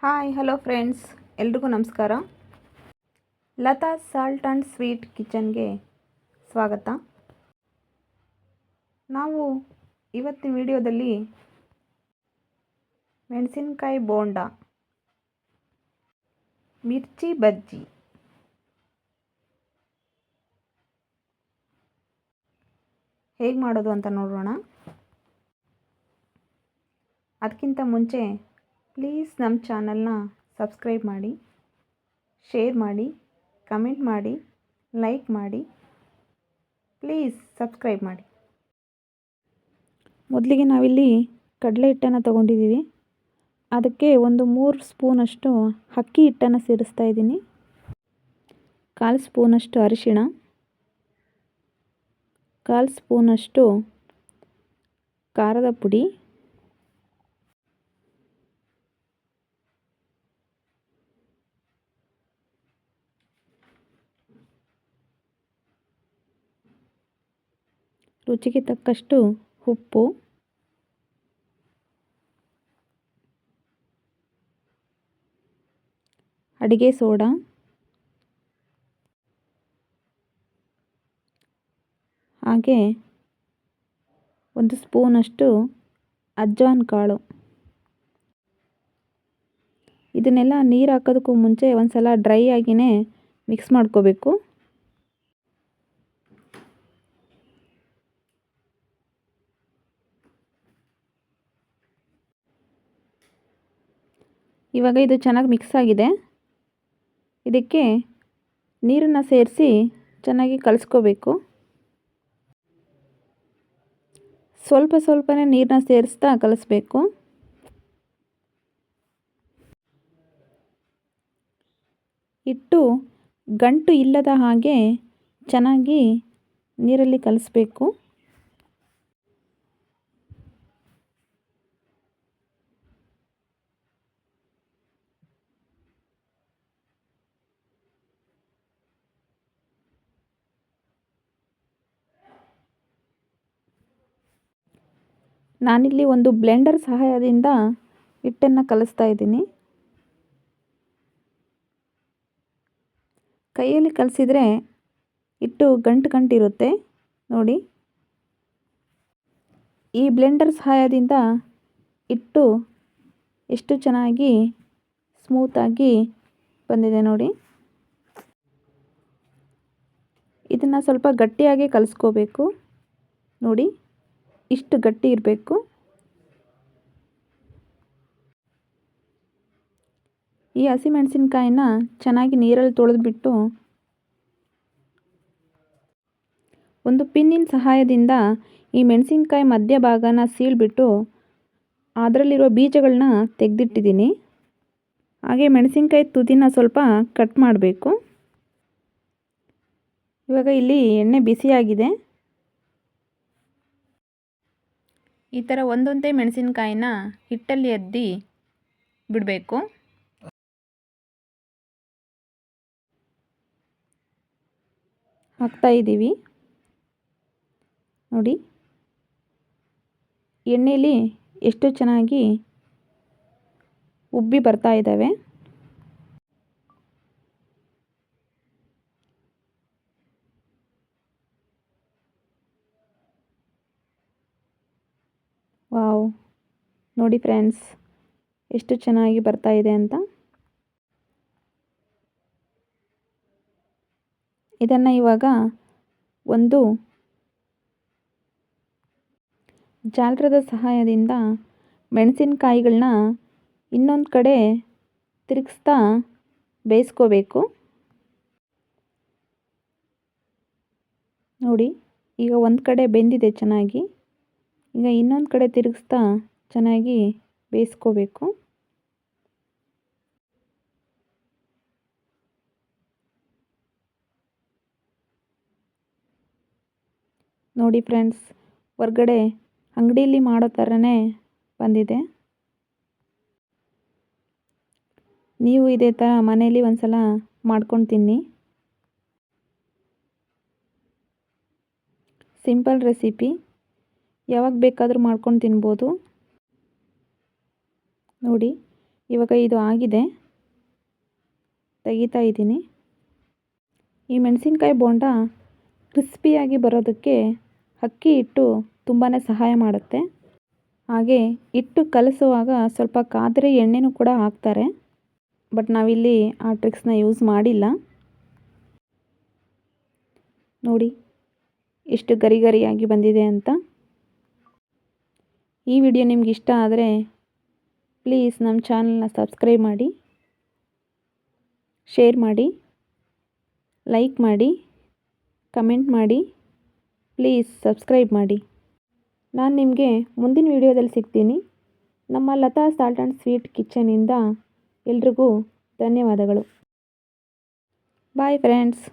Hi hello friends, ಎಲ್ರಿಗೂ ನಮಸ್ಕಾರ. Lata salt and sweet ಕಿಚನ್ಗೆ ಸ್ವಾಗತ. ನಾವು ಇವತ್ತಿನ ವಿಡಿಯೋದಲ್ಲಿ ಮೆಣಸಿನಕಾಯಿ ಬೋಂಡ, ಮಿರ್ಚಿ ಬಜ್ಜಿ ಹೇಗೆ ಮಾಡೋದು ಅಂತ ನೋಡೋಣ. ಅದಕ್ಕಿಂತ ಮುಂಚೆ ಪ್ಲೀಸ್ ನಮ್ಮ ಚಾನಲ್ನ ಸಬ್ಸ್ಕ್ರೈಬ್ ಮಾಡಿ, ಶೇರ್ ಮಾಡಿ, ಕಮೆಂಟ್ ಮಾಡಿ, ಲೈಕ್ ಮಾಡಿ. ಪ್ಲೀಸ್ ಸಬ್ಸ್ಕ್ರೈಬ್ ಮಾಡಿ. ಮೊದಲಿಗೆ ನಾವಿಲ್ಲಿ ಕಡಲೆ ಹಿಟ್ಟನ್ನು ತೊಗೊಂಡಿದ್ದೀವಿ. ಅದಕ್ಕೆ ಒಂದು 3 ಸ್ಪೂನಷ್ಟು ಅಕ್ಕಿ ಹಿಟ್ಟನ್ನು ಸೇರಿಸ್ತಾ ಇದ್ದೀನಿ. 1/4 ಸ್ಪೂನಷ್ಟು ಅರಿಶಿಣ, 1/4 ಸ್ಪೂನಷ್ಟು ಖಾರದ ಪುಡಿ, ರುಚಿಗೆ ತಕ್ಕಷ್ಟು ಉಪ್ಪು, ಅಡಿಗೆ ಸೋಡಾ, ಹಾಗೆ 1 ಸ್ಪೂನಷ್ಟು ಅಜ್ವಾನ್ ಕಾಳು. ಇದನ್ನೆಲ್ಲ ನೀರು ಹಾಕೋದಕ್ಕೂ ಮುಂಚೆ ಒಂದು ಸಲ ಡ್ರೈ ಆಗಿಯೇ ಮಿಕ್ಸ್ ಮಾಡ್ಕೋಬೇಕು. ಇವಾಗ ಇದು ಚೆನ್ನಾಗಿ ಮಿಕ್ಸ್ ಆಗಿದೆ. ಇದಕ್ಕೆ ನೀರನ್ನು ಸೇರಿಸಿ ಚೆನ್ನಾಗಿ ಕಲಿಸ್ಕೋಬೇಕು. ಸ್ವಲ್ಪ ಸ್ವಲ್ಪನೇ ನೀರನ್ನ ಸೇರಿಸ್ತಾ ಕಲಿಸ್ಬೇಕು. ಹಿಟ್ಟು ಗಂಟು ಇಲ್ಲದ ಹಾಗೆ ಚೆನ್ನಾಗಿ ನೀರಲ್ಲಿ ಕಲಿಸ್ಬೇಕು. ನಾನಿಲ್ಲಿ ಒಂದು ಬ್ಲೆಂಡರ್ ಸಹಾಯದಿಂದ ಹಿಟ್ಟನ್ನು ಕಲಿಸ್ತಾ ಇದ್ದೀನಿ. ಕೈಯಲ್ಲಿ ಕಲಿಸಿದರೆ ಹಿಟ್ಟು ಗಂಟಿರುತ್ತೆ ನೋಡಿ. ಈ ಬ್ಲೆಂಡರ್ ಸಹಾಯದಿಂದ ಹಿಟ್ಟು ಎಷ್ಟು ಚೆನ್ನಾಗಿ ಸ್ಮೂತಾಗಿ ಬಂದಿದೆ ನೋಡಿ. ಇದನ್ನು ಸ್ವಲ್ಪ ಗಟ್ಟಿಯಾಗಿ ಕಲಿಸ್ಕೋಬೇಕು ನೋಡಿ. ಇಷ್ಟು ಗಟ್ಟಿ ಇರಬೇಕು. ಈ ಹಸಿಮೆಣಸಿನ್ಕಾಯಿನ ಚೆನ್ನಾಗಿ ನೀರಲ್ಲಿ ತೊಳೆದ್ಬಿಟ್ಟು ಒಂದು ಪಿನ್ನಿನ ಸಹಾಯದಿಂದ ಈ ಮೆಣಸಿನ್ಕಾಯಿ ಮಧ್ಯಭಾಗನ ಸೀಳ್ಬಿಟ್ಟು ಅದರಲ್ಲಿರೋ ಬೀಜಗಳನ್ನ ತೆಗೆದಿಟ್ಟಿದ್ದೀನಿ. ಹಾಗೆ ಮೆಣಸಿನ್ಕಾಯಿ ತುದಿನ ಸ್ವಲ್ಪ ಕಟ್ ಮಾಡಬೇಕು. ಇವಾಗ ಇಲ್ಲಿ ಎಣ್ಣೆ ಬಿಸಿಯಾಗಿದೆ. ಈ ಥರ ಒಂದೊಂದೇ ಮೆಣಸಿನ್ಕಾಯಿನ ಹಿಟ್ಟಲ್ಲಿ ಅದ್ದಿ ಬಿಡಬೇಕು. ಹಾಕ್ತಾ ಇದ್ದೀವಿ ನೋಡಿ. ಎಣ್ಣೆಯಲ್ಲಿ ಎಷ್ಟು ಚೆನ್ನಾಗಿ ಉಬ್ಬಿ ಬರ್ತಾ ಇದ್ದಾವೆ. ವಾವ್, ನೋಡಿ ಫ್ರೆಂಡ್ಸ್, ಎಷ್ಟು ಚೆನ್ನಾಗಿ ಬರ್ತಾ ಇದೆ ಅಂತ. ಇದನ್ನು ಇವಾಗ ಒಂದು ಜಾಲರದ ಸಹಾಯದಿಂದ ಮೆಣಸಿನಕಾಯಿಗಳನ್ನ ಇನ್ನೊಂದು ಕಡೆ ತಿರುಗಿಸ್ತಾ ಬೇಯಿಸ್ಕೋಬೇಕು ನೋಡಿ. ಈಗ ಒಂದು ಕಡೆ ಬೆಂದಿದೆ ಚೆನ್ನಾಗಿ. ಈಗ ಇನ್ನೊಂದು ಕಡೆ ತಿರುಗಿಸ್ತಾ ಚೆನ್ನಾಗಿ ಬೇಯಿಸ್ಕೋಬೇಕು. ನೋಡಿ ಫ್ರೆಂಡ್ಸ್, ಹೊರಗಡೆ ಅಂಗಡಿಯಲ್ಲಿ ಮಾಡೋ ಥರನೇ ಬಂದಿದೆ. ನೀವು ಇದೇ ಥರ ಮನೇಲಿ ಒಂದು ಸಲ ಮಾಡ್ಕೊಂಡು ತಿನ್ನಿ. ಸಿಂಪಲ್ ರೆಸಿಪಿ, ಯಾವಾಗ ಬೇಕಾದರೂ ಮಾಡ್ಕೊಂಡು ತಿನ್ಬೋದು ನೋಡಿ. ಇವಾಗ ಇದು ಆಗಿದೆ, ತೆಗಿತಾ ಇದ್ದೀನಿ. ಈ ಮೆಣಸಿನ್ಕಾಯಿ ಬೋಂಡ ಕ್ರಿಸ್ಪಿಯಾಗಿ ಬರೋದಕ್ಕೆ ಅಕ್ಕಿ ಹಿಟ್ಟು ತುಂಬಾ ಸಹಾಯ ಮಾಡುತ್ತೆ. ಹಾಗೆ ಹಿಟ್ಟು ಕಲಸುವಾಗ ಸ್ವಲ್ಪ ಕಾದರೆ ಎಣ್ಣೆನೂ ಕೂಡ ಹಾಕ್ತಾರೆ. ಬಟ್ ನಾವಿಲ್ಲಿ ಆ ಟ್ರಿಕ್ಸ್ನ ಯೂಸ್ ಮಾಡಿಲ್ಲ. ನೋಡಿ ಎಷ್ಟು ಗರಿ ಗರಿಯಾಗಿ ಬಂದಿದೆ ಅಂತ. ಈ ವಿಡಿಯೋ ನಿಮ್ಗೆ ಇಷ್ಟ ಆದರೆ ಪ್ಲೀಸ್ ನಮ್ಮ ಚಾನಲ್ನ ಸಬ್ಸ್ಕ್ರೈಬ್ ಮಾಡಿ, ಶೇರ್ ಮಾಡಿ, ಲೈಕ್ ಮಾಡಿ, ಕಮೆಂಟ್ ಮಾಡಿ, ಪ್ಲೀಸ್ ಸಬ್ಸ್ಕ್ರೈಬ್ ಮಾಡಿ. ನಾನು ನಿಮಗೆ ಮುಂದಿನ ವಿಡಿಯೋದಲ್ಲಿ ಸಿಗ್ತೀನಿ. ನಮ್ಮ ಲತಾ ಸಾಲ್ಟ್ ಆ್ಯಂಡ್ ಸ್ವೀಟ್ ಕಿಚನಿಂದ ಎಲ್ರಿಗೂ ಧನ್ಯವಾದಗಳು. Bye friends.